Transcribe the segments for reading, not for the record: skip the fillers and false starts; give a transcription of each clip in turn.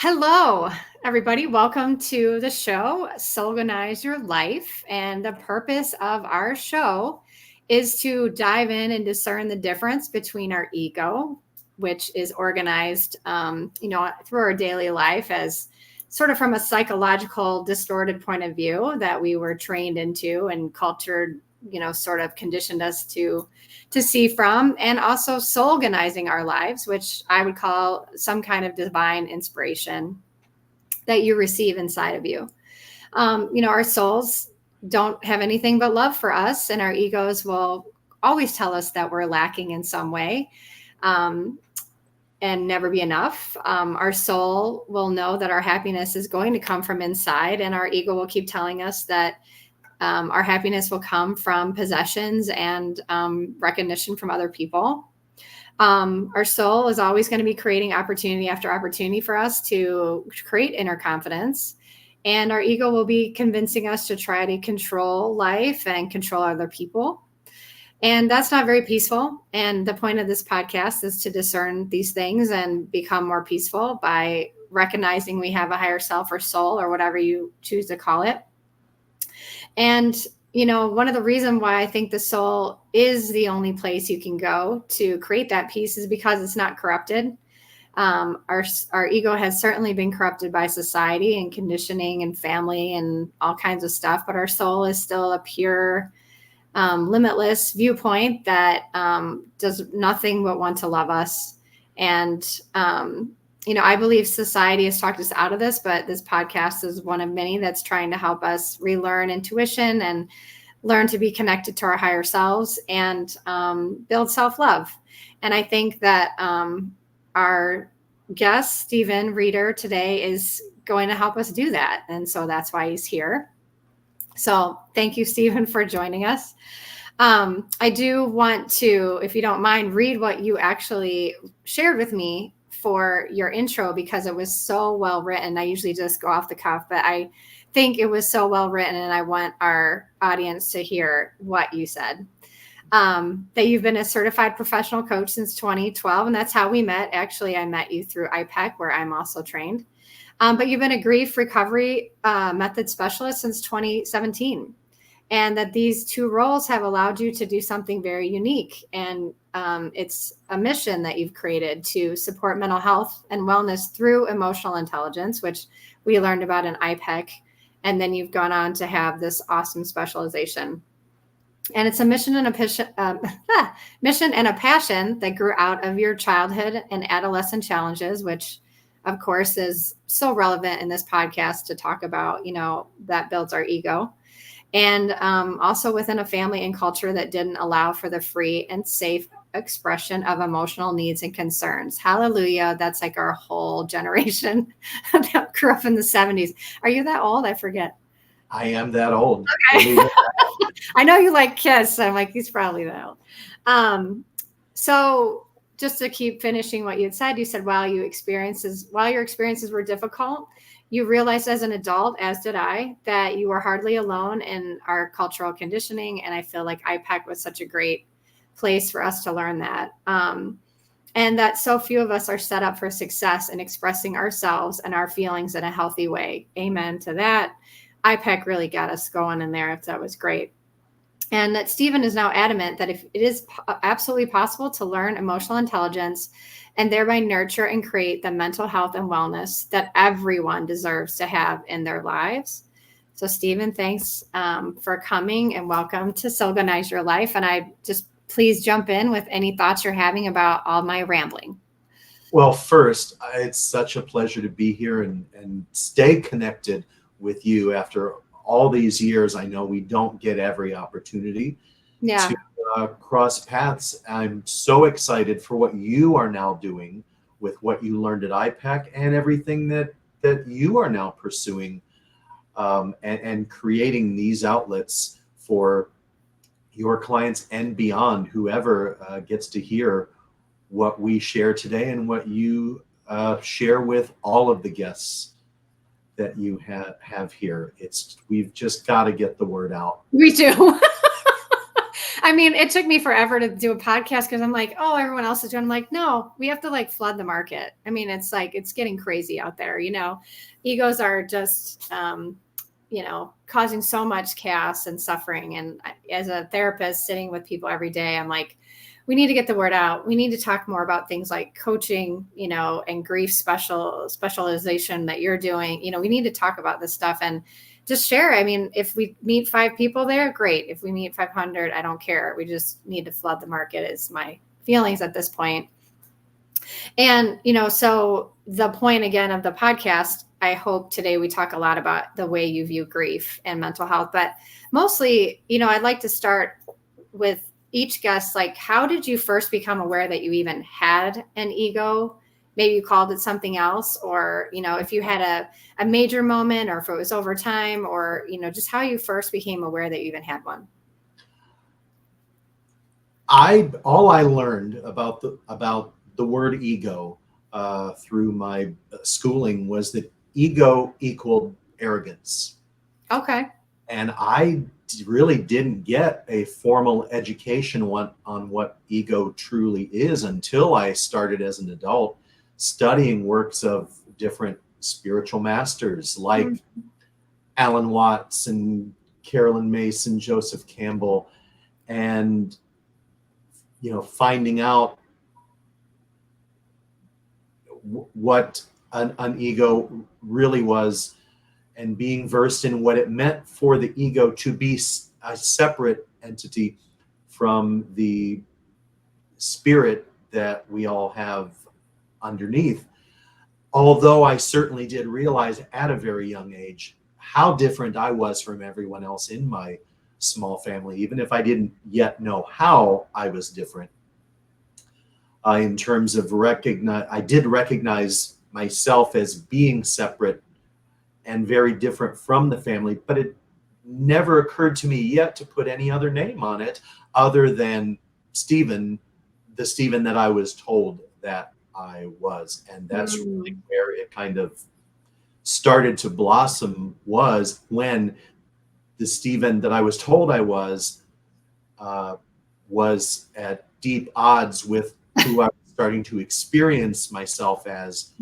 Hello, everybody. Welcome to the show, Soulganize Your Life. And the purpose of our show is to dive in and discern the difference between our ego, which is organized, through our daily life as sort of from a psychological distorted point of view that we were trained into and cultured, sort of conditioned us to see from, and also soulganizing our lives, which I would call some kind of divine inspiration that you receive inside of you. Our souls don't have anything but love for us, and our egos will always tell us that we're lacking in some way. And never be enough. Our soul will know that our happiness is going to come from inside, and our ego will keep telling us that our happiness will come from possessions and recognition from other people. Our soul is always going to be creating opportunity after opportunity for us to create inner confidence. And our ego will be convincing us to try to control life and control other people. And that's not very peaceful. And the point of this podcast is to discern these things and become more peaceful by recognizing we have a higher self or soul or whatever you choose to call it. And, one of the reasons why I think the soul is the only place you can go to create that peace is because it's not corrupted. Our ego has certainly been corrupted by society and conditioning and family and all kinds of stuff, but our soul is still a pure, limitless viewpoint that does nothing but want to love us. And I believe society has talked us out of this, but this podcast is one of many that's trying to help us relearn intuition and learn to be connected to our higher selves and build self-love. And I think that our guest, Stephen Reeder, today is going to help us do that. And so that's why he's here. So thank you, Stephen, for joining us. I do want to, if you don't mind, read what you actually shared with me for your intro, because it was so well written. I usually just go off the cuff, but I think it was so well written, and I want our audience to hear what you said. That you've been a certified professional coach since 2012, and that's how we met. Actually, I met you through IPEC, where I'm also trained. But you've been a grief recovery method specialist since 2017. And that these two roles have allowed you to do something very unique. And it's a mission that you've created to support mental health and wellness through emotional intelligence, which we learned about in IPEC. And then you've gone on to have this awesome specialization. And it's a mission and a passion that grew out of your childhood and adolescent challenges, which of course is so relevant in this podcast to talk about, that builds our ego. And also within a family and culture that didn't allow for the free and safe expression of emotional needs and concerns. Hallelujah. That's like our whole generation that grew up in the 70s. Are you that old? I forget. I am that old. Okay. I know you like Kiss. I'm like, he's probably that old. So just to keep finishing what you had said, you said while your experiences were difficult, you realized as an adult, as did I, that you were hardly alone in our cultural conditioning. And I feel like IPEC was such a great place for us to learn that. And that so few of us are set up for success in expressing ourselves and our feelings in a healthy way. Amen to that. IPEC really got us going in there. That was great. And that Stephen is now adamant that if it is absolutely possible to learn emotional intelligence and thereby nurture and create the mental health and wellness that everyone deserves to have in their lives. So Stephen, thanks for coming and welcome to Soulganize Your Life. And I just please jump in with any thoughts you're having about all my rambling. Well, first, it's such a pleasure to be here and stay connected with you after all these years. I know we don't get every opportunity to cross paths. I'm so excited for what you are now doing with what you learned at IPEC and everything that you are now pursuing and creating these outlets for your clients and beyond, whoever gets to hear what we share today and what you share with all of the guests that you have here. We've just got to get the word out. We do. I mean, it took me forever to do a podcast because I'm like, oh, everyone else is doing. I'm like, no, we have to like flood the market. I mean, it's like it's getting crazy out there. Egos are just causing so much chaos and suffering. And as a therapist sitting with people every day, I'm like, we need to get the word out. We need to talk more about things like coaching, and grief specialization that you're doing. We need to talk about this stuff and just share. I mean, if we meet 5 people there, great. If we meet 500, I don't care. We just need to flood the market is my feelings at this point. And, so the point again of the podcast, I hope today we talk a lot about the way you view grief and mental health, but mostly, I'd like to start with each guest. Like, how did you first become aware that you even had an ego? Maybe you called it something else, or, if you had a major moment, or if it was over time, or, just how you first became aware that you even had one. All I learned about the word ego through my schooling was that ego equaled arrogance. Okay. And I really didn't get a formal education on what ego truly is until I started as an adult studying works of different spiritual masters like Alan Watts and Carolyn Mason, Joseph Campbell, and finding out what an ego really was, and being versed in what it meant for the ego to be a separate entity from the spirit that we all have underneath. Although I certainly did realize at a very young age how different I was from everyone else in my small family, even if I didn't yet know how I was different. In terms of I did recognize myself as being separate and very different from the family, but it never occurred to me yet to put any other name on it other than Stephen, the Stephen that I was told that I was. And that's really where it kind of started to blossom, was when the Stephen that I was told I was at deep odds with who I was starting to experience myself as,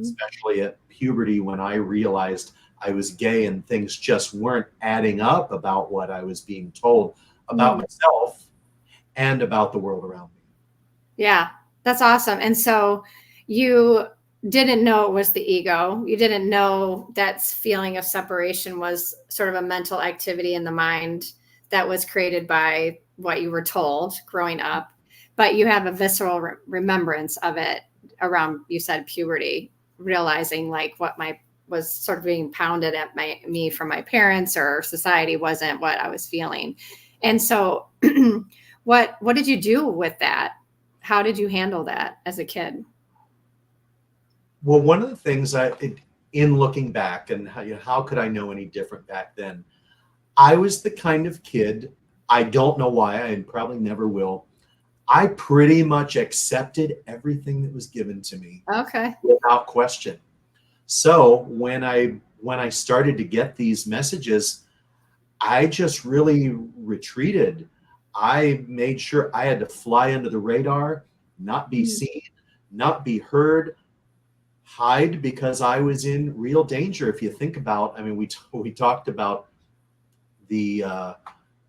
especially at puberty, when I realized I was gay and things just weren't adding up about what I was being told about myself and about the world around me. Yeah, that's awesome. And so you didn't know it was the ego. You didn't know that feeling of separation was sort of a mental activity in the mind that was created by what you were told growing up, but you have a visceral remembrance of it around, you said, puberty, realizing like what was sort of being pounded at me from my parents or society wasn't what I was feeling. And so what did you do with that? How did you handle that as a kid? Well, one of the things in looking back, and how could I know any different back then? I was the kind of kid, I don't know why, I probably never will. I pretty much accepted everything that was given to me. Okay. Without question. So when I started to get these messages, I just really retreated. I made sure I had to fly under the radar, not be seen, not be heard, hide, because I was in real danger. If you think about, I mean, we talked about the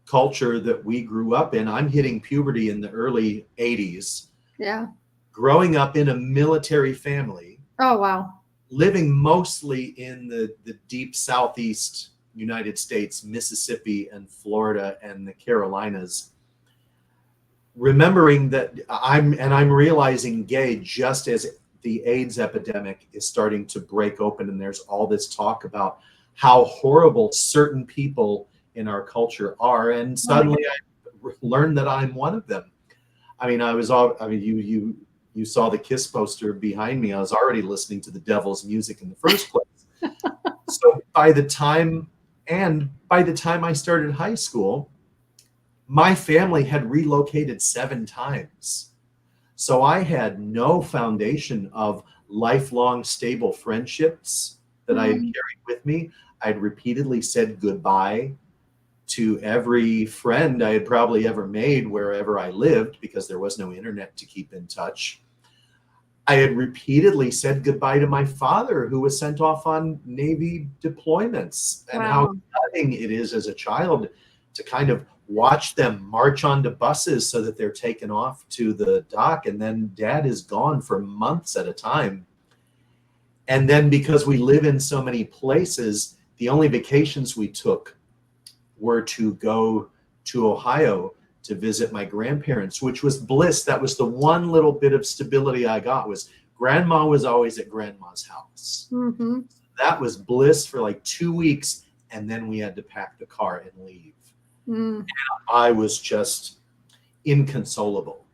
culture that we grew up in. I'm hitting puberty in the early 80s. Yeah. Growing up in a military family. Oh, wow. Living mostly in the deep southeast United States, Mississippi and Florida and the Carolinas. Remembering that I'm realizing gay just as the AIDS epidemic is starting to break open, and there's all this talk about how horrible certain people in our culture are, and suddenly I learned that I'm one of them. I mean, you saw the Kiss poster behind me. I was already listening to the devil's music in the first place. So by the time I started high school, my family had relocated 7 times. So I had no foundation of lifelong stable friendships that I had carried with me. I'd repeatedly said goodbye to every friend I had probably ever made wherever I lived, because there was no internet to keep in touch. I had repeatedly said goodbye to my father, who was sent off on Navy deployments, and how gutting it is as a child to kind of watch them march onto buses so that they're taken off to the dock, and then dad is gone for months at a time. And then because we live in so many places, the only vacations we took were to go to Ohio to visit my grandparents, which was bliss. That was the one little bit of stability I got, was grandma was always at grandma's house. Mm-hmm. That was bliss for like 2 weeks. And then we had to pack the car and leave. And I was just inconsolable.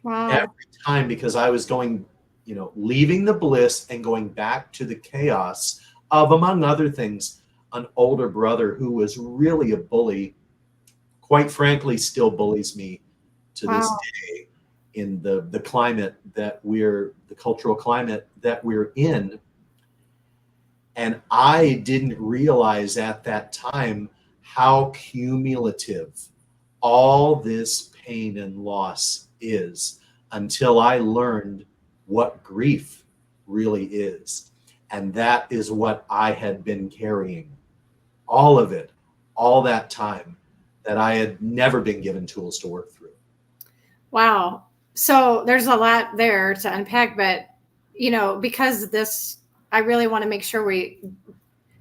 Wow. Every time, because I was going, leaving the bliss and going back to the chaos of, among other things, an older brother who was really a bully, quite frankly, still bullies me to this day in the climate that the cultural climate that we're in. And I didn't realize at that time how cumulative all this pain and loss is, until I learned what grief really is. And that is what I had been carrying, all of it, all that time, that I had never been given tools to work through. Wow. So there's a lot there to unpack, but, because I really want to make sure we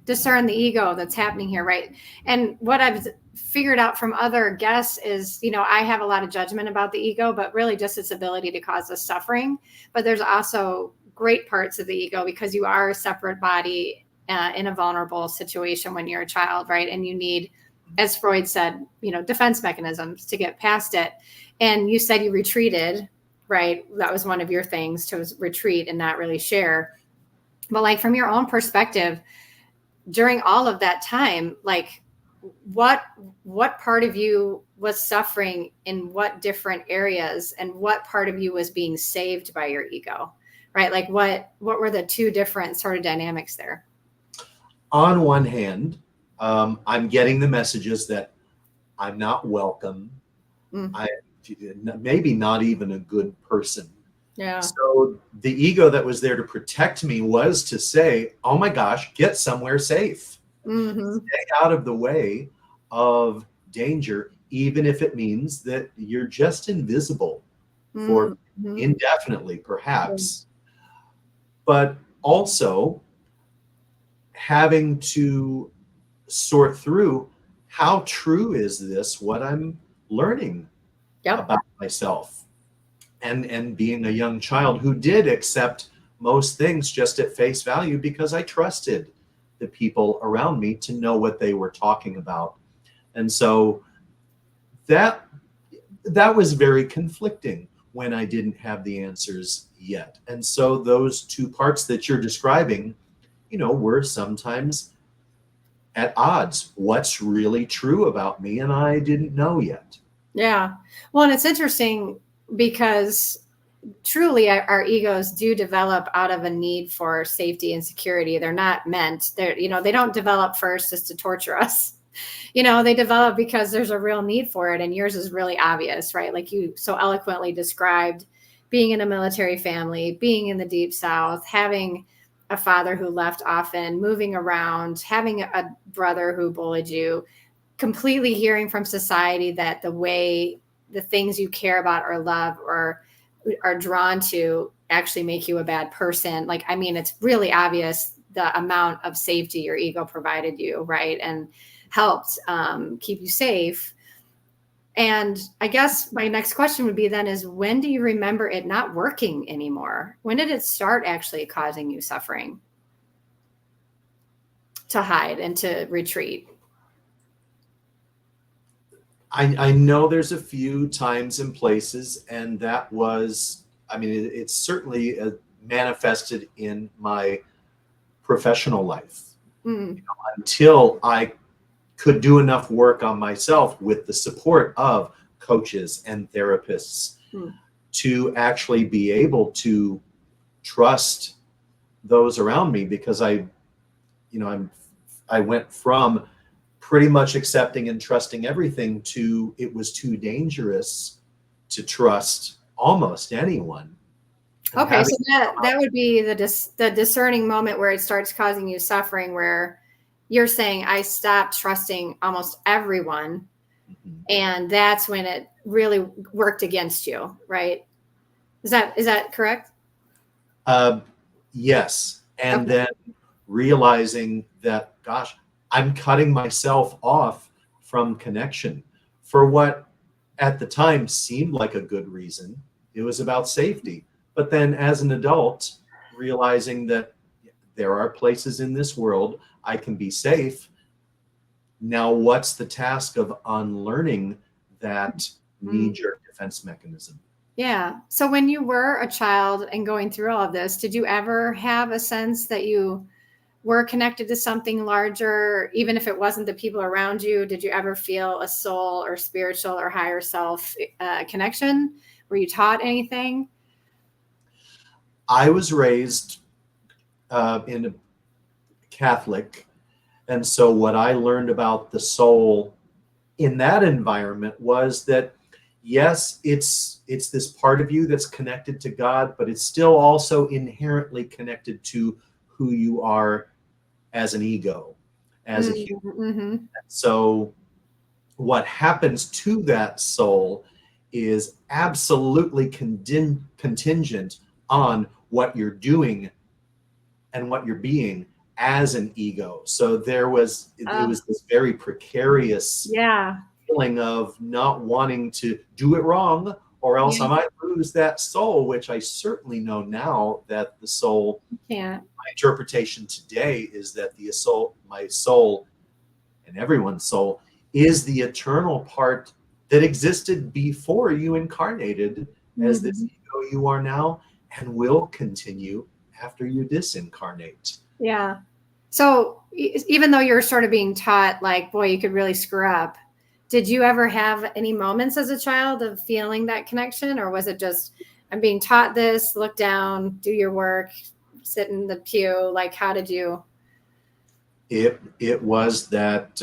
discern the ego that's happening here, right? And what I've figured out from other guests is, I have a lot of judgment about the ego, but really just its ability to cause us suffering. But there's also great parts of the ego, because you are a separate body in a vulnerable situation when you're a child, right? And you need, as Freud said, defense mechanisms to get past it. And you said you retreated, right? That was one of your things, to retreat and not really share. But like, from your own perspective, during all of that time, like, what part of you was suffering in what different areas, and what part of you was being saved by your ego, right? Like, what were the two different sort of dynamics there? On one hand, I'm getting the messages that I'm not welcome. I'm maybe not even a good person. Yeah. So the ego that was there to protect me was to say, oh my gosh, get somewhere safe. Stay out of the way of danger, even if it means that you're just invisible for indefinitely, perhaps. But also having to sort through, how true is this, what I'm learning about myself? And being a young child who did accept most things just at face value, because I trusted the people around me to know what they were talking about. And so that was very conflicting when I didn't have the answers yet. And so those two parts that you're describing, were sometimes at odds. What's really true about me? And I didn't know yet. Yeah. Well, and it's interesting, because truly our egos do develop out of a need for safety and security. They're not meant, they don't develop first just to torture us. They develop because there's a real need for it. And yours is really obvious, right? Like you so eloquently described, being in a military family, being in the Deep South, having a father who left often, moving around, having a brother who bullied you, completely hearing from society that the things you care about or love or are drawn to actually make you a bad person. Like, I mean, it's really obvious the amount of safety your ego provided you, right? And helped keep you safe. And I guess my next question would be then is, when do you remember it not working anymore? When did it start actually causing you suffering? To hide and to retreat? I know there's a few times and places, and that was, it's certainly manifested in my professional life. Until I could do enough work on myself with the support of coaches and therapists to actually be able to trust those around me, because I went from pretty much accepting and trusting everything to it was too dangerous to trust almost anyone. And Okay, so that would be the discerning moment where it starts causing you suffering, where you're saying, I stopped trusting almost everyone. Mm-hmm. And that's when it really worked against you, right? Is that correct? Yes. And then realizing that, gosh, I'm cutting myself off from connection for what at the time seemed like a good reason. It was about safety. But then as an adult, realizing that there are places in this world I can be safe. Now, what's the task of unlearning that knee-jerk defense mechanism? Yeah. So when you were a child and going through all of this, did you ever have a sense that you were connected to something larger, even if it wasn't the people around you? Did you ever feel a soul or spiritual or higher self connection? Were you taught anything? I was raised in a Catholic, and so what I learned about the soul in that environment was that yes, it's this part of you that's connected to God, but it's still also inherently connected to who you are as an ego, as a human. Mm-hmm. So what happens to that soul is absolutely contingent on what you're doing and what you're being as an ego. So it was this very precarious feeling of not wanting to do it wrong, or else I might lose that soul, which I certainly know now that the soul, my interpretation today is that my soul and everyone's soul is the eternal part that existed before you incarnated as this ego you are now, and will continue after you disincarnate. Yeah. So even though you're sort of being taught, like, boy, you could really screw up, did you ever have any moments as a child of feeling that connection? Or was it just, I'm being taught this, look down, do your work, sit in the pew? Like, how did you? It was that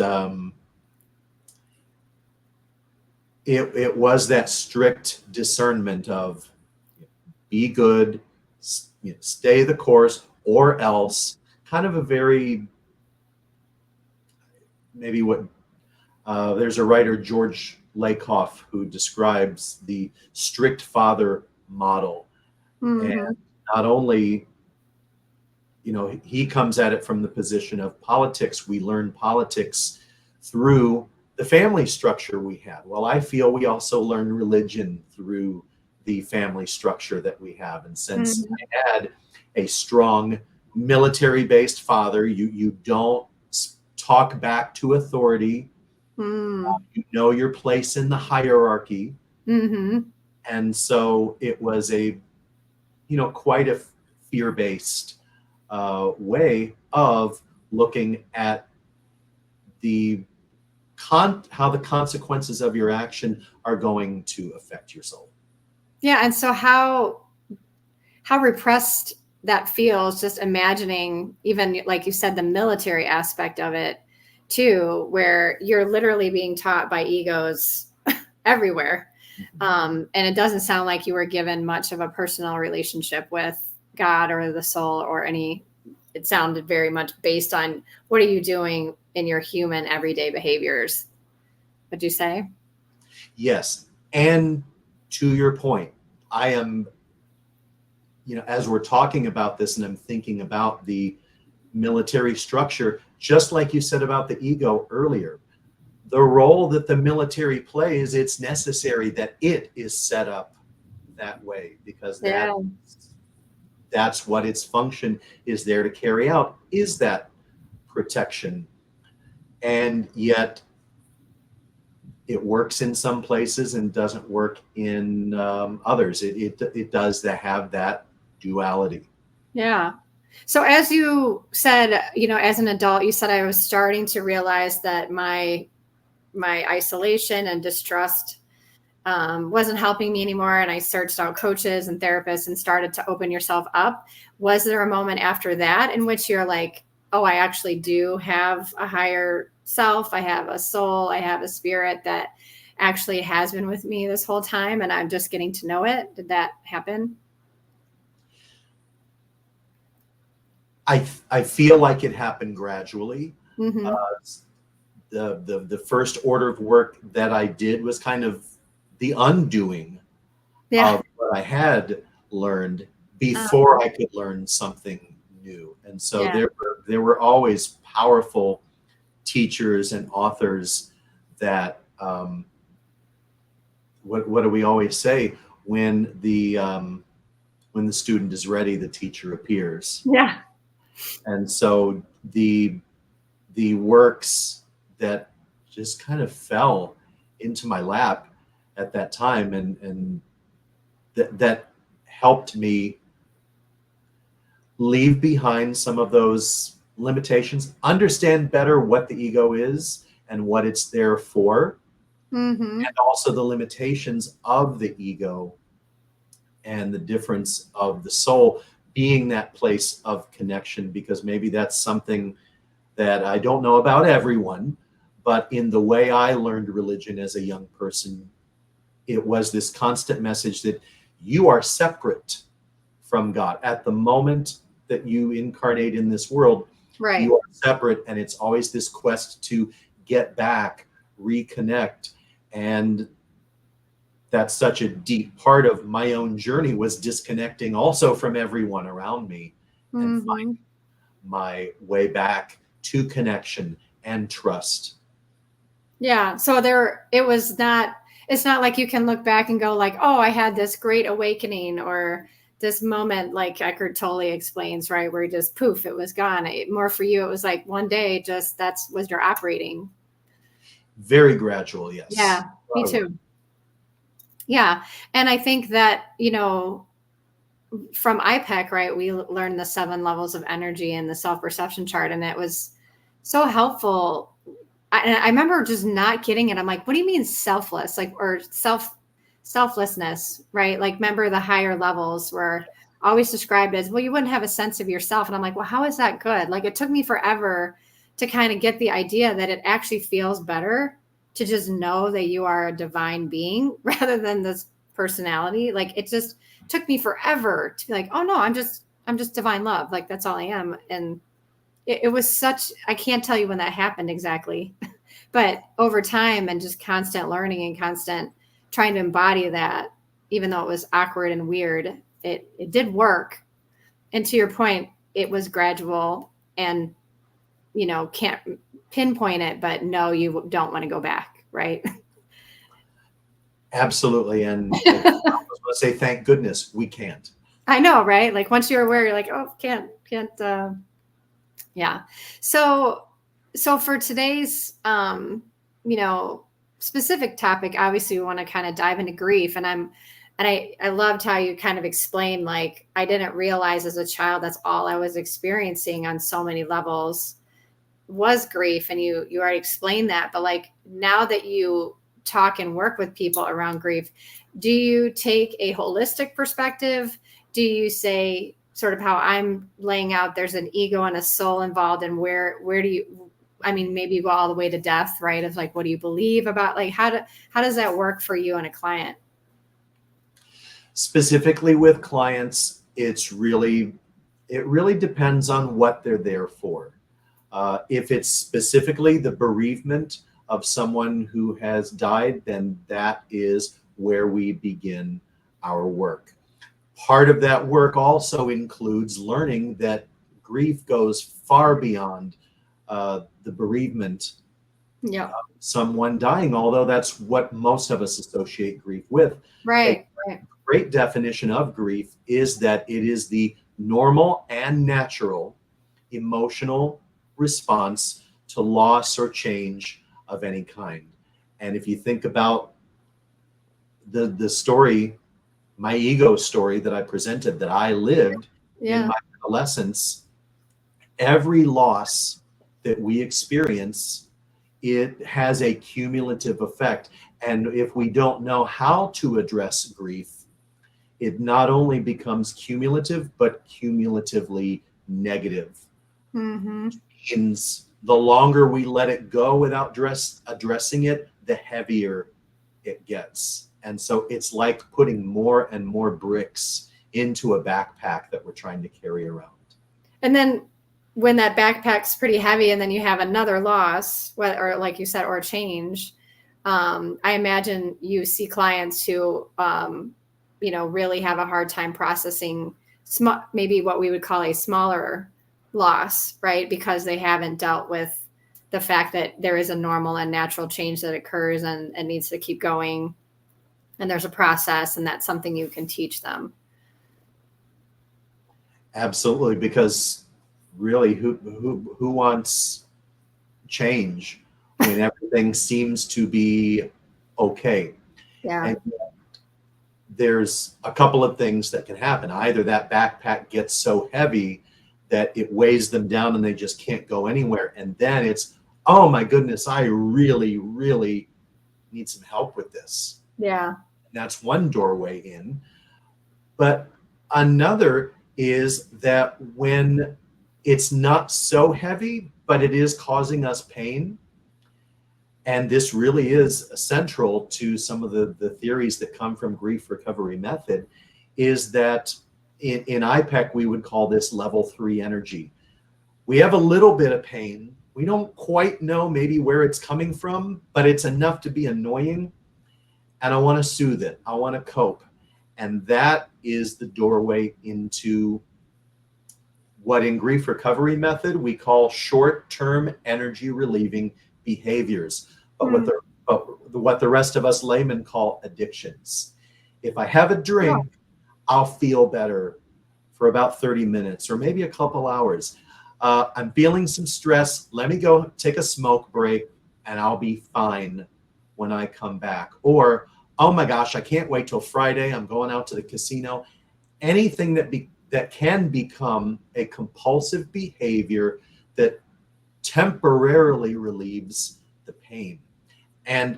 it was that strict discernment of be good, stay the course, or else. Kind of a very, maybe what there's a writer, George Lakoff, who describes the strict father model. And not only, he comes at it from the position of politics. We learn politics through the family structure we had. Well, I feel we also learn religion through the family structure that we have. And since I had a strong military-based father, you don't talk back to authority. You know your place in the hierarchy. And so it was a, quite a fear-based way of looking at how the consequences of your action are going to affect your soul. Yeah. And so how repressed that feels, just imagining, even like you said, the military aspect of it too, where you're literally being taught by egos everywhere. And it doesn't sound like you were given much of a personal relationship with God or the soul or it sounded very much based on what are you doing in your human everyday behaviors. Would you say? Yes. And to your point, I am, as we're talking about this and I'm thinking about the military structure, just like you said about the ego earlier, the role that the military plays, it's necessary that it is set up that way, because that's what its function is there to carry out, is that protection. And yet it works in some places and doesn't work in others. It does have that duality. Yeah. So as you said, as an adult, you said I was starting to realize that my isolation and distrust wasn't helping me anymore. And I searched out coaches and therapists and started to open yourself up. Was there a moment after that in which you're like, oh, I actually do have a higher self, I have a soul, I have a spirit that actually has been with me this whole time, and I'm just getting to know it. Did that happen? I feel like it happened gradually. Mm-hmm. The first order of work that I did was kind of the undoing Yeah. of what I had learned Uh, before I could learn something new. And so yeah. there were always powerful teachers and authors that what do we always say, when the student is ready, the teacher appears. Yeah. And so the works that just kind of fell into my lap at that time, and that helped me leave behind some of those limitations, understand better what the ego is and what it's there for, Mm-hmm. and also the limitations of the ego and the difference of the soul being that place of connection, because maybe that's something that I don't know about everyone, but in the way I learned religion as a young person, it was this constant message that you are separate from God. At the moment that you incarnate in this world, Right. you are separate, and it's always this quest to get back, reconnect. And that's such a deep part of my own journey, was disconnecting also from everyone around me and Mm-hmm. finding my way back to connection and trust. Yeah. So it was not, it's not like you can look back and go like, oh, I had this great awakening or this moment like Eckhart Tolle explains, right? Where just poof, it was gone. More for you, it was like one day, just that's was your operating. Very gradual, yes. Yeah, A me lot of work. too. Yeah. And I think that, from IPEC, right, we learned the 7 levels of energy and the self perception chart, and it was so helpful. I remember just not getting it. I'm like, what do you mean selfless? Like, or selflessness, right? Like, remember the higher levels were always described as, well, you wouldn't have a sense of yourself. And I'm like, well, how is that good? Like, it took me forever to kind of get the idea that it actually feels better to just know that you are a divine being rather than this personality. Like, it just took me forever to be like, oh no, I'm just divine love. Like, that's all I am. And it was such, I can't tell you when that happened exactly, but over time and just constant learning and constant trying to embody that, even though it was awkward and weird, it did work. And to your point, it was gradual, and can't pinpoint it, but no, you don't want to go back, right? Absolutely. And I was going to say, thank goodness we can't. I know, right? Like, once you're aware, you're like, oh, can't yeah. So for today's you know, specific topic, obviously we want to kind of dive into grief, and I loved how you kind of explained, like, I didn't realize as a child that's all I was experiencing on so many levels was grief, and you already explained that. But like, now that you talk and work with people around grief, do you take a holistic perspective? Do you say, sort of how I'm laying out, there's an ego and a soul involved, and where do you, I mean, maybe you go all the way to death, right? Of like, what do you believe about, like, how does that work for you and a client? Specifically with clients, it really depends on what they're there for. If it's specifically the bereavement of someone who has died, then that is where we begin our work. Part of that work also includes learning that grief goes far beyond the bereavement Yeah. of someone dying, although that's what most of us associate grief with. A Right. Right. great definition of grief is that it is the normal and natural emotional response to loss or change of any kind. And if you think about the story, my ego story that I presented, that I lived in Yeah. my adolescence, every loss that we experience, it has a cumulative effect. And if we don't know how to address grief, it not only becomes cumulative, but cumulatively negative. Mm-hmm. Means the longer we let it go without addressing it, the heavier it gets. And so it's like putting more and more bricks into a backpack that we're trying to carry around. And then when that backpack's pretty heavy and then you have another loss, or like you said, or change, I imagine you see clients who, really have a hard time processing maybe what we would call a smaller loss, right? Because they haven't dealt with the fact that there is a normal and natural change that occurs and needs to keep going. And there's a process, and that's something you can teach them. Absolutely, because really, who wants change when everything seems to be okay? Yeah. And there's a couple of things that can happen. Either that backpack gets so heavy that it weighs them down and they just can't go anywhere. And then it's, oh my goodness, I really, really need some help with this. Yeah. And that's one doorway in. But another is that when it's not so heavy, but it is causing us pain, and this really is central to some of the theories that come from grief recovery method, is that in IPEC, we would call this level 3 energy. We have a little bit of pain. We don't quite know maybe where it's coming from, but it's enough to be annoying. And I want to soothe it. I want to cope. And that is the doorway into what in grief recovery method we call short-term energy relieving behaviors, but what the rest of us laymen call addictions. If I have a drink, I'll feel better for about 30 minutes or maybe a couple hours. I'm feeling some stress. Let me go take a smoke break and I'll be fine when I come back. Or, oh my gosh, I can't wait till Friday. I'm going out to the casino. Anything that can become a compulsive behavior that temporarily relieves the pain. And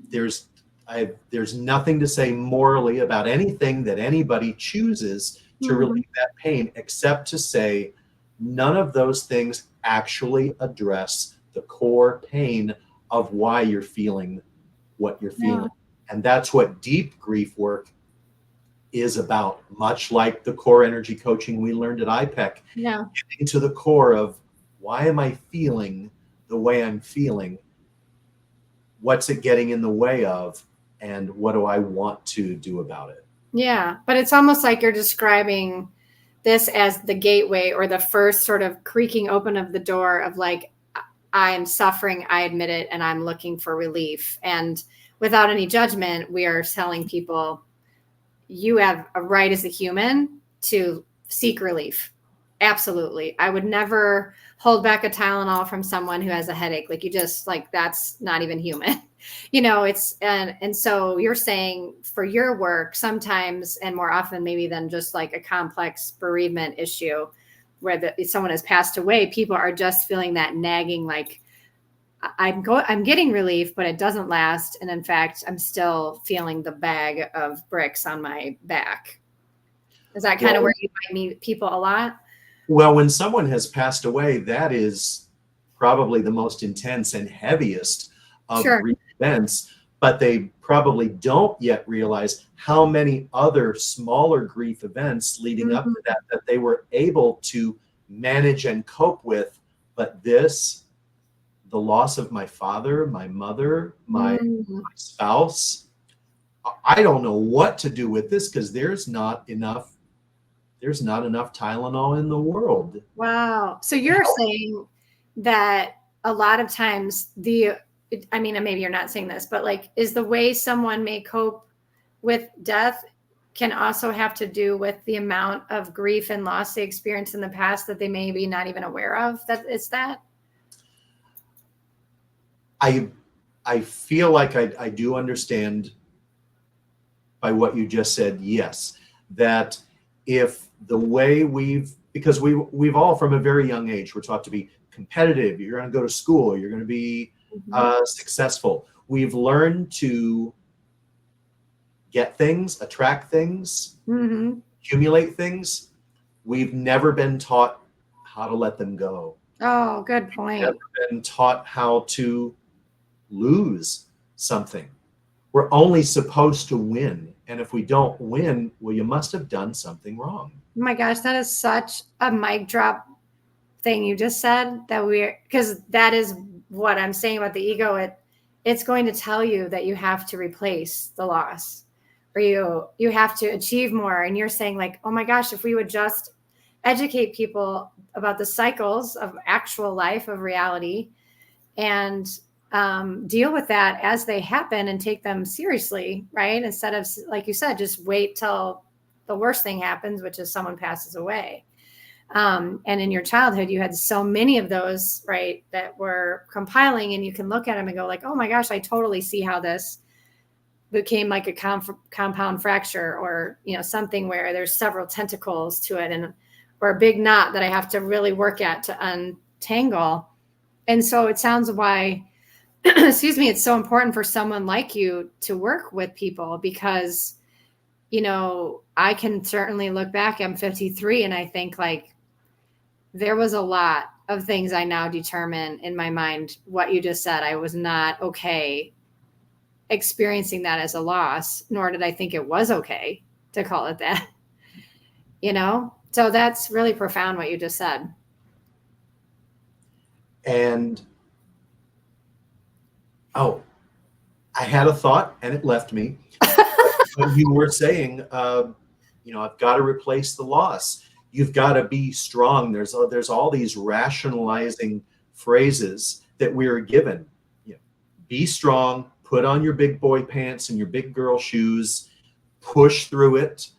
there's nothing to say morally about anything that anybody chooses to relieve that pain, except to say none of those things actually address the core pain of why you're feeling what you're feeling. And that's what deep grief work is about, much like the core energy coaching we learned at IPEC. Yeah. Getting to the core of why am I feeling the way I'm feeling? What's it getting in the way of? And what do I want to do about it? Yeah. But it's almost like you're describing this as the gateway or the first sort of creaking open of the door of like, I'm suffering, I admit it, and I'm looking for relief. And without any judgment, we are telling people, you have a right as a human to seek relief. Absolutely. I would never hold back a Tylenol from someone who has a headache. Like, you just, like, that's not even human. And so you're saying for your work, sometimes and more often maybe than just like a complex bereavement issue where someone has passed away, people are just feeling that nagging, like, I'm getting relief, but it doesn't last. And in fact, I'm still feeling the bag of bricks on my back. Is that kind of where you might meet people a lot? Well, when someone has passed away, that is probably the most intense and heaviest of grief events, but they probably don't yet realize how many other smaller grief events leading up to that they were able to manage and cope with. But the loss of my father, my mother, my spouse, I don't know what to do with this because there's not enough Tylenol in the world. Wow. So you're saying that a lot of times maybe you're not saying this, but like, is the way someone may cope with death can also have to do with the amount of grief and loss they experienced in the past that they may be not even aware of? That I feel like I do understand by what you just said, yes, that if the way because we've all from a very young age, we're taught to be competitive, you're going to go to school, you're going to be successful. We've learned to get things, attract things, accumulate things. We've never been taught how to let them go. Oh, good We've point. never been taught how to lose something. We're only supposed to win. And if we don't win, well, you must have done something wrong. Oh my gosh, that is such a mic drop thing you just said, that we're, because that is what I'm saying about the ego. It's going to tell you that you have to replace the loss, or you have to achieve more. And you're saying like, oh my gosh, if we would just educate people about the cycles of actual life, of reality, and deal with that as they happen and take them seriously, right? Instead of, like you said, just wait till the worst thing happens, which is someone passes away. And in your childhood, you had so many of those, right, that were compiling, and you can look at them and go like, oh my gosh, I totally see how this became like a compound fracture, or, something where there's several tentacles to it, and or a big knot that I have to really work at to untangle. And so it sounds why, excuse me, it's so important for someone like you to work with people, because, I can certainly look back, I'm 53, and I think like there was a lot of things I now determine in my mind. What you just said, I was not okay experiencing that as a loss, nor did I think it was okay to call it that, So that's really profound what you just said. And, oh, I had a thought and it left me. But you were saying, I've got to replace the loss. You've got to be strong. There's all these rationalizing phrases that we are given. Be strong, put on your big boy pants and your big girl shoes, push through it.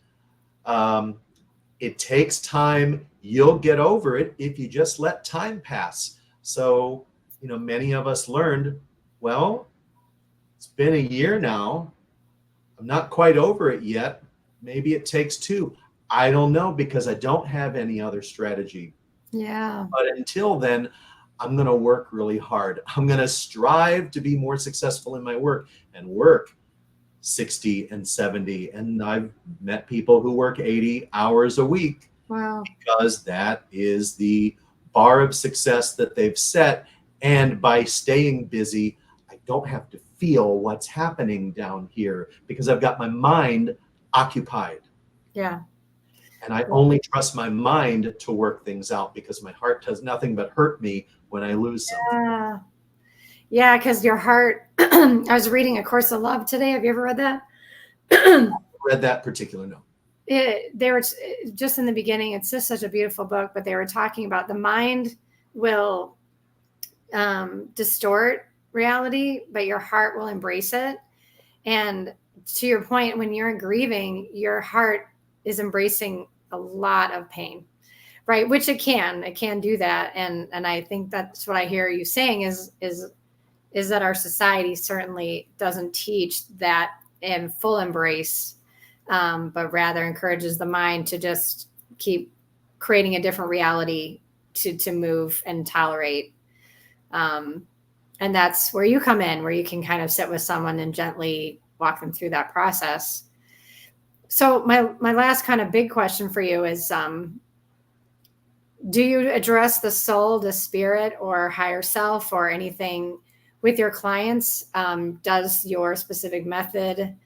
It takes time. You'll get over it if you just let time pass. So, many of us learned, well, it's been a year now. I'm not quite over it yet. Maybe it takes two. I don't know, because I don't have any other strategy. Yeah. But until then, I'm going to work really hard. I'm going to strive to be more successful in my work, and work 60 and 70. And I've met people who work 80 hours a week. Wow. Because that is the bar of success that they've set. And by staying busy, I don't have to feel what's happening down here, because I've got my mind occupied. Yeah. And I only trust my mind to work things out, because my heart does nothing but hurt me when I lose something. Yeah. Yeah, because your heart, I was reading A Course of Love today. Have you ever read that? Read that particular? No. They were just in the beginning. It's just such a beautiful book, but they were talking about the mind will distort reality, but your heart will embrace it. And to your point, when you're grieving, your heart is embracing a lot of pain, right? Which it can do that. And I think that's what I hear you saying is that our society certainly doesn't teach that in full embrace, but rather encourages the mind to just keep creating a different reality to move and tolerate. And that's where you come in, where you can kind of sit with someone and gently walk them through that process. So my last kind of big question for you is, do you address the soul, the spirit, or higher self, or anything with your clients? Does your specific method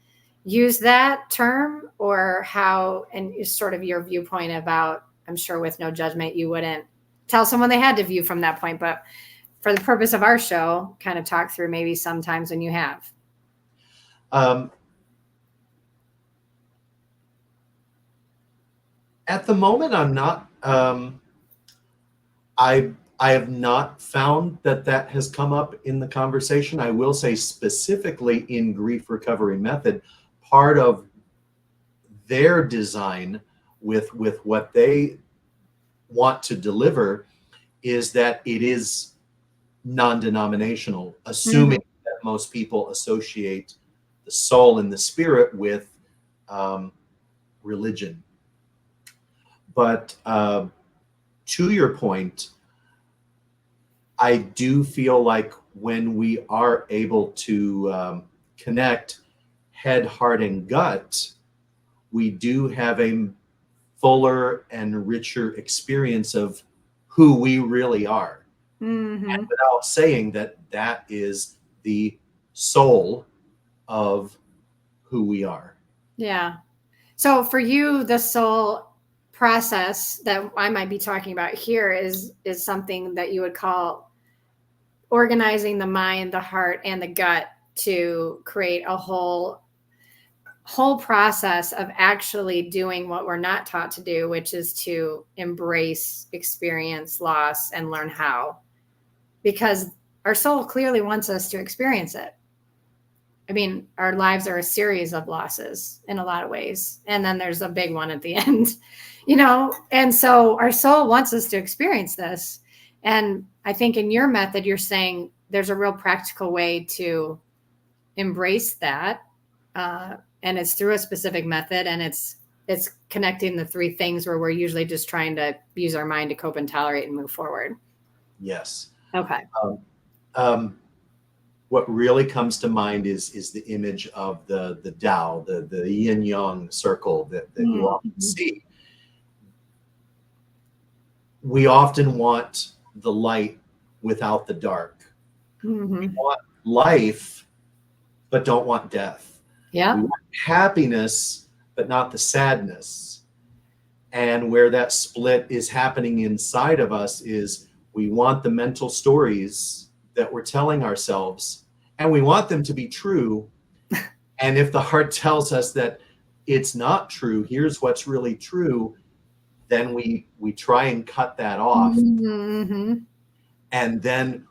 use that term, or how, and is sort of your viewpoint about, I'm sure with no judgment, you wouldn't tell someone they had to view from that point, but for the purpose of our show, kind of talk through maybe sometimes when you have. At the moment, I'm not. I have not found that has come up in the conversation. I will say, specifically in Grief Recovery Method, part of their design with what they want to deliver is that it is non-denominational, assuming that most people associate the soul and the spirit with religion. But to your point, I do feel like when we are able to connect head, heart, and gut, we do have a fuller and richer experience of who we really are. Mm-hmm. And without saying that that is the soul of who we are. Yeah. So for you, the soul process that I might be talking about here is something that you would call organizing the mind, the heart, and the gut to create a whole process of actually doing what we're not taught to do, which is to embrace, experience loss, and learn how. Because our soul clearly wants us to experience it. I mean, our lives are a series of losses in a lot of ways. And then there's a big one at the end, And so our soul wants us to experience this. And I think in your method, you're saying there's a real practical way to embrace that. And it's through a specific method, and it's connecting the three things where we're usually just trying to use our mind to cope and tolerate and move forward. Yes. Okay. What really comes to mind is the image of the Tao, the yin yang circle that you often see. We often want the light without the dark. Mm-hmm. We want life, but don't want death. Yeah. We want happiness, but not the sadness. And where that split is happening inside of us is we want the mental stories that we're telling ourselves, and we want them to be true. And if the heart tells us that it's not true, here's what's really true, then we try and cut that off. Mm-hmm. And then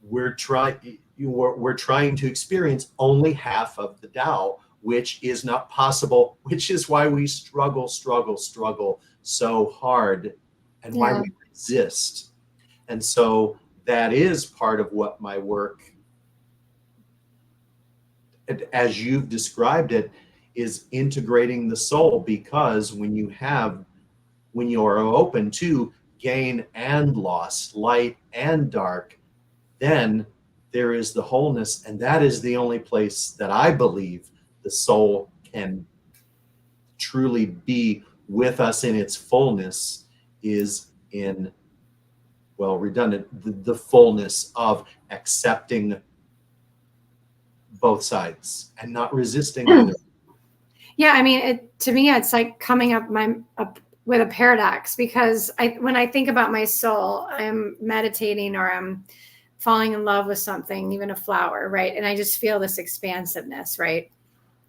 we're trying to experience only half of the Tao, which is not possible, which is why we struggle so hard, and why we resist. And so that is part of what my work, as you've described it, is integrating the soul. Because when you are open to gain and loss, light and dark, then there is the wholeness. And that is the only place that I believe the soul can truly be with us in its fullness, is in, well, redundant, the fullness of accepting both sides and not resisting either. Yeah, I mean, to me, it's like coming up with a paradox, because when I think about my soul, I'm meditating or I'm falling in love with something, even a flower, right? And I just feel this expansiveness, right?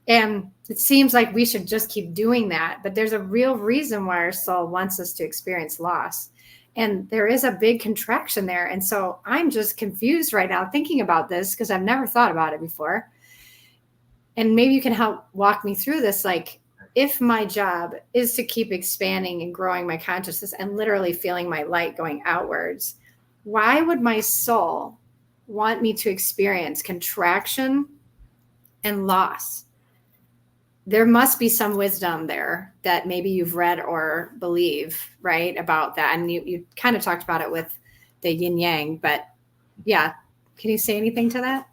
And it seems like we should just keep doing that, but there's a real reason why our soul wants us to experience loss. And there is a big contraction there. And so I'm just confused right now thinking about this, because I've never thought about it before. And maybe you can help walk me through this. Like, if my job is to keep expanding and growing my consciousness and literally feeling my light going outwards, why would my soul want me to experience contraction and loss? There must be some wisdom there that maybe you've read or believe, right, about that. And you kind of talked about it with the yin yang, but yeah. Can you say anything to that?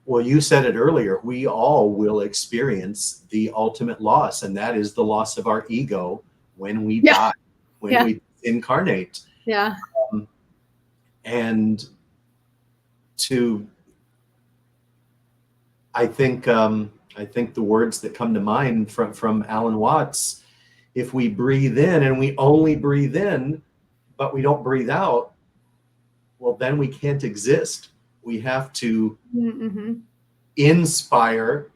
Well, you said it earlier, we all will experience the ultimate loss, and that is the loss of our ego when we die, when we incarnate. Yeah. And I think the words that come to mind from Alan Watts, if we breathe in and we only breathe in, but we don't breathe out, well, then we can't exist. We have to inspire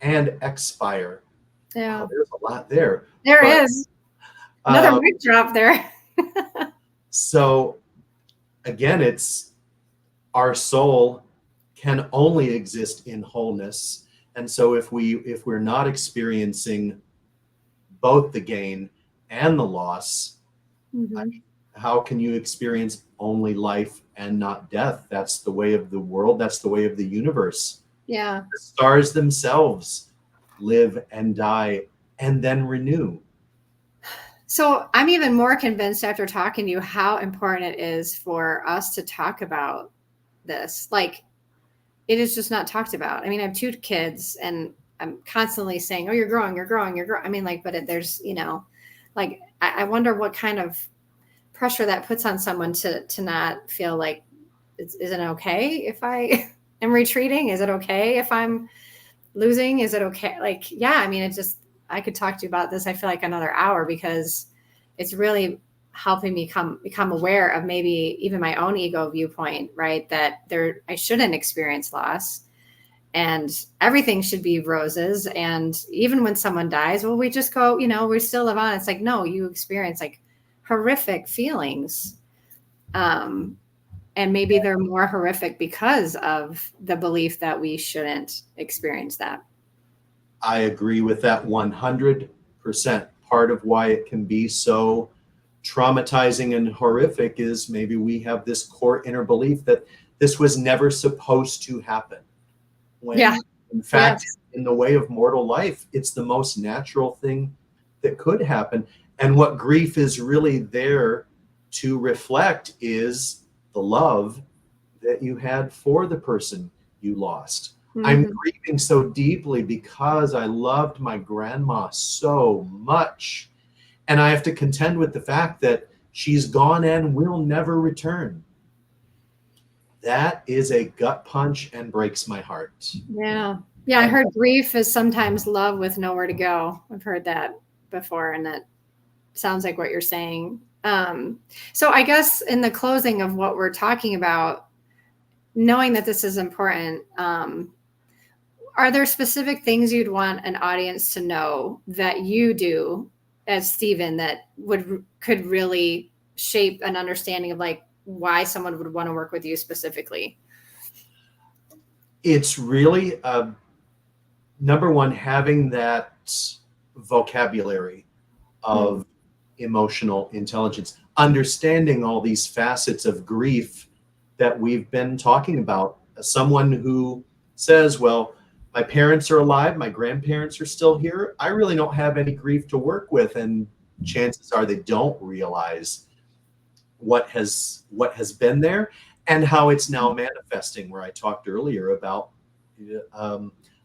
and expire. Yeah. Oh, there's a lot there. There is. Another mic drop there. So again, it's our soul can only exist in wholeness. And so if we're not experiencing both the gain and the loss, how can you experience only life and not death? That's the way of the world. That's the way of the universe. Yeah. The stars themselves live and die and then renew. So I'm even more convinced after talking to you how important it is for us to talk about this. Like, it is just not talked about. I mean, I have 2 kids and I'm constantly saying, oh, you're growing. I mean, like, but there's, I wonder what kind of pressure that puts on someone to not feel like is it okay if I am retreating? Is it okay if I'm losing? Is it okay? Like, yeah, I mean, I could talk to you about this. I feel like another hour, because it's really helping me become aware of maybe even my own ego viewpoint, right? That I shouldn't experience loss, and everything should be roses. And even when someone dies, well, we just go, we still live on. It's like, no, you experience like horrific feelings. And maybe they're more horrific because of the belief that we shouldn't experience that. I agree with that 100%. Part of why it can be so traumatizing and horrific is maybe we have this core inner belief that this was never supposed to happen. When in fact, in the way of mortal life, it's the most natural thing that could happen. And what grief is really there to reflect is the love that you had for the person you lost. Mm-hmm. I'm grieving so deeply because I loved my grandma so much. And I have to contend with the fact that she's gone and will never return. That is a gut punch and breaks my heart. Yeah. Yeah, I heard grief is sometimes love with nowhere to go. I've heard that before, and that sounds like what you're saying. So I guess in the closing of what we're talking about, knowing that this is important, are there specific things you'd want an audience to know that you do as Stephen that could really shape an understanding of like why someone would want to work with you specifically? It's really number one, having that vocabulary of emotional intelligence, understanding all these facets of grief that we've been talking about. Someone who says, well, my parents are alive, my grandparents are still here, I really don't have any grief to work with. And chances are they don't realize what has been there and how it's now manifesting, where I talked earlier about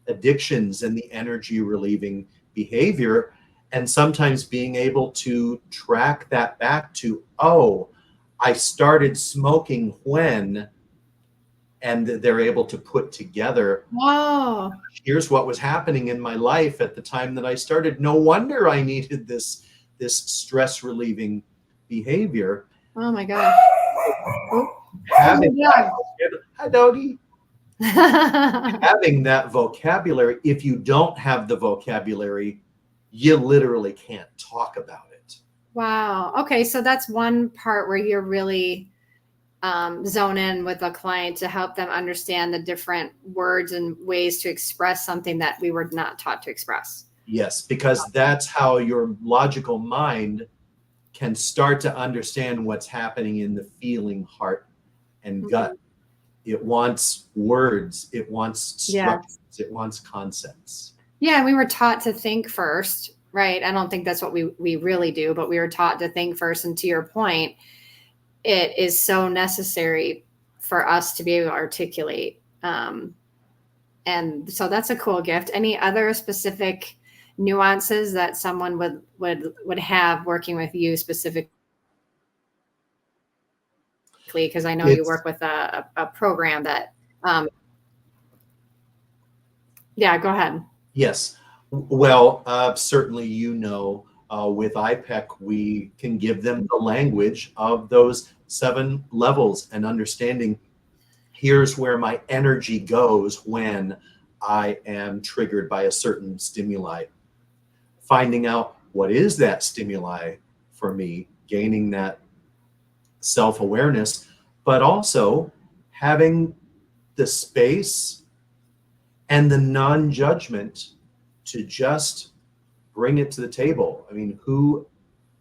addictions and the energy relieving behavior, and sometimes being able to track that back to, oh, I started smoking when, and they're able to put together, wow, here's what was happening in my life at the time that I started. No wonder I needed this stress relieving behavior. Oh my God. Having that vocabulary, if you don't have the vocabulary, you literally can't talk about it. Wow. Okay. So that's one part where you're really zone in with a client to help them understand the different words and ways to express something that we were not taught to express. Yes, because that's how your logical mind can start to understand what's happening in the feeling heart and gut. It wants words, it wants structures, it wants concepts. Yeah, and we were taught to think first, right? I don't think that's what we really do, but we were taught to think first. And to your point, it is so necessary for us to be able to articulate. And so that's a cool gift. Any other specific nuances that someone would have working with you specifically? Because I know you work with a program that, yeah, go ahead. Yes. Well, certainly, with IPEC, we can give them the language of those 7 levels and understanding, here's where my energy goes when I am triggered by a certain stimuli. Finding out what is that stimuli for me, gaining that self-awareness, but also having the space and the non-judgment to just bring it to the table. I mean,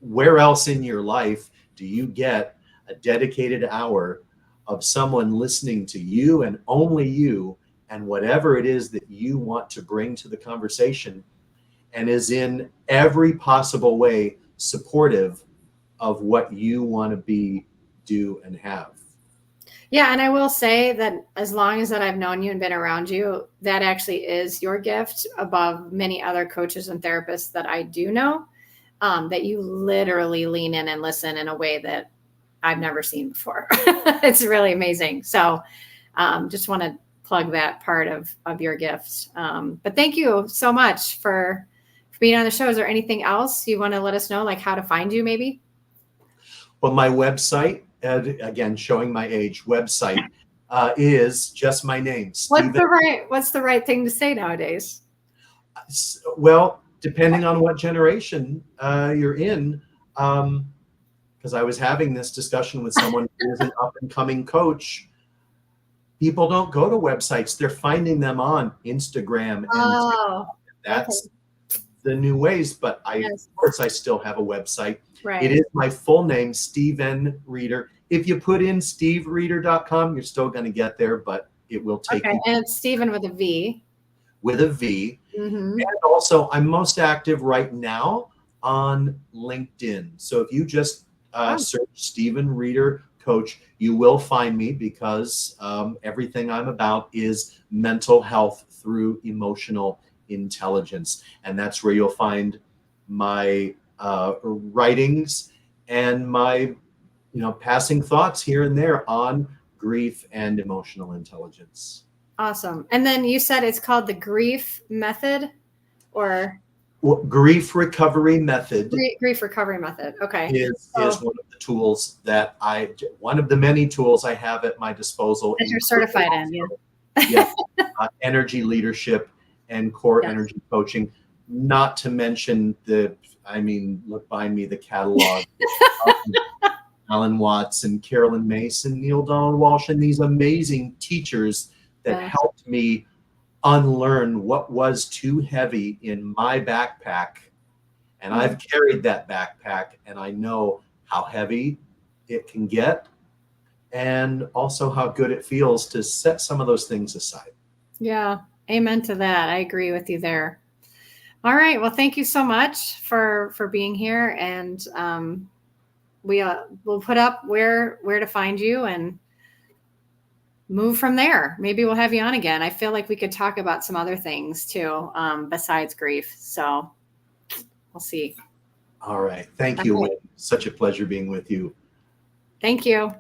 where else in your life do you get a dedicated hour of someone listening to you and only you and whatever it is that you want to bring to the conversation, and is in every possible way supportive of what you want to be, do, and have? Yeah, and I will say that as long as that I've known you and been around you, that actually is your gift above many other coaches and therapists that I do know, that you literally lean in and listen in a way that I've never seen before. It's really amazing. So just want to plug that part of your gift. But thank you so much for being on the show. Is there anything else you want to let us know, like how to find you maybe? Well, my website, again, showing my age, website is just my name, Stephen. What's the right thing to say nowadays? Well, depending on what generation you're in, because I was having this discussion with someone who's an up and coming coach. People don't go to websites; they're finding them on Instagram and TikTok. That's the new ways. But of course, I still have a website. Right. It is my full name, Stephen Reeder. If you put in stevereeder.com, you're still going to get there, but it will take you. And it's Stephen with a V. With a V. And also, I'm most active right now on LinkedIn. So if you just search Stephen Reeder Coach, you will find me, because everything I'm about is mental health through emotional intelligence. And that's where you'll find my writings and my passing thoughts here and there on grief and emotional intelligence. Awesome. And then you said it's called the grief method, or grief recovery method. Grief recovery method. Okay. Is one of the tools that one of the many tools I have at my disposal. That you're certified in. Yeah. Energy leadership and core energy coaching. Not to mention look behind me, the catalog. Alan Watts and Carolyn Mason, Neil Donald Walsh, and these amazing teachers that helped me unlearn what was too heavy in my backpack. And I've carried that backpack, and I know how heavy it can get, and also how good it feels to set some of those things aside. Yeah. Amen to that. I agree with you there. All right. Well, thank you so much for being here. And we'll put up where to find you and move from there. Maybe we'll have you on again. I feel like we could talk about some other things too, besides grief. So we'll see. All right. Thank you. Such a pleasure being with you. Thank you.